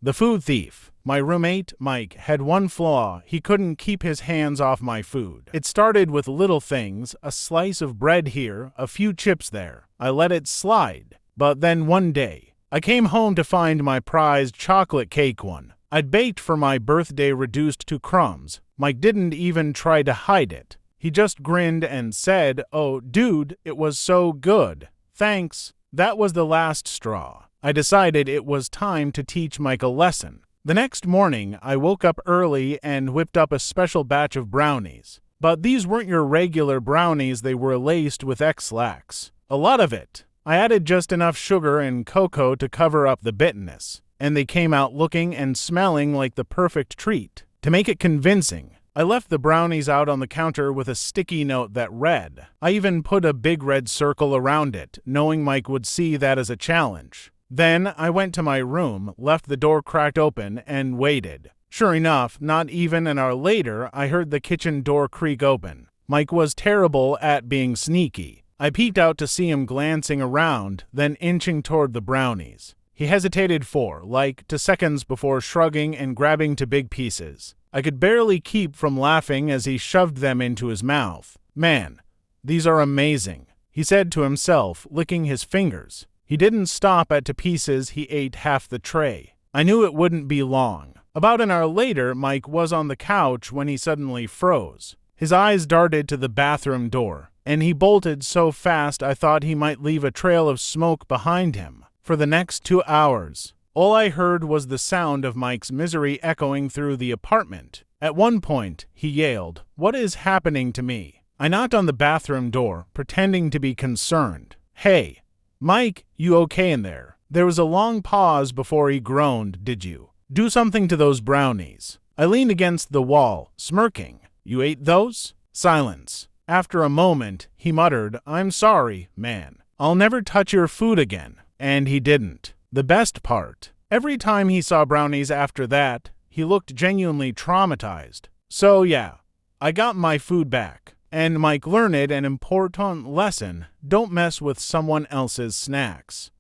The food thief. My roommate, Mike, had one flaw. He couldn't keep his hands off my food. It started with little things, a slice of bread here, a few chips there. I let it slide. But then one day, I came home to find my prized chocolate cake one. I'd baked for my birthday reduced to crumbs. Mike didn't even try to hide it. He just grinned and said, "Oh, dude, it was so good. Thanks." That was the last straw. I decided it was time to teach Mike a lesson. The next morning, I woke up early and whipped up a special batch of brownies. But these weren't your regular brownies, they were laced with X-Lax. A lot of it. I added just enough sugar and cocoa to cover up the bitterness, and they came out looking and smelling like the perfect treat. To make it convincing, I left the brownies out on the counter with a sticky note that read. I even put a big red circle around it, knowing Mike would see that as a challenge. Then I went to my room, left the door cracked open, and waited. Sure enough, not even an hour later, I heard the kitchen door creak open. Mike was terrible at being sneaky. I peeked out to see him glancing around, then inching toward the brownies. He hesitated for, 2 seconds before shrugging and grabbing to big pieces. I could barely keep from laughing as he shoved them into his mouth. "Man, these are amazing," he said to himself, licking his fingers. He didn't stop at 2 pieces, he ate half the tray. I knew it wouldn't be long. About an hour later, Mike was on the couch when he suddenly froze. His eyes darted to the bathroom door, and he bolted so fast I thought he might leave a trail of smoke behind him. For the next 2 hours, all I heard was the sound of Mike's misery echoing through the apartment. At one point, he yelled, "What is happening to me?" I knocked on the bathroom door, pretending to be concerned. "Hey, Mike, you okay in there?" There was a long pause before he groaned, "Did you do something to those brownies?" I leaned against the wall, smirking. "You ate those?" Silence. After a moment, he muttered, "I'm sorry, man. I'll never touch your food again." And he didn't. The best part, every time he saw brownies after that, he looked genuinely traumatized. So yeah, I got my food back. And Mike learned an important lesson: don't mess with someone else's snacks.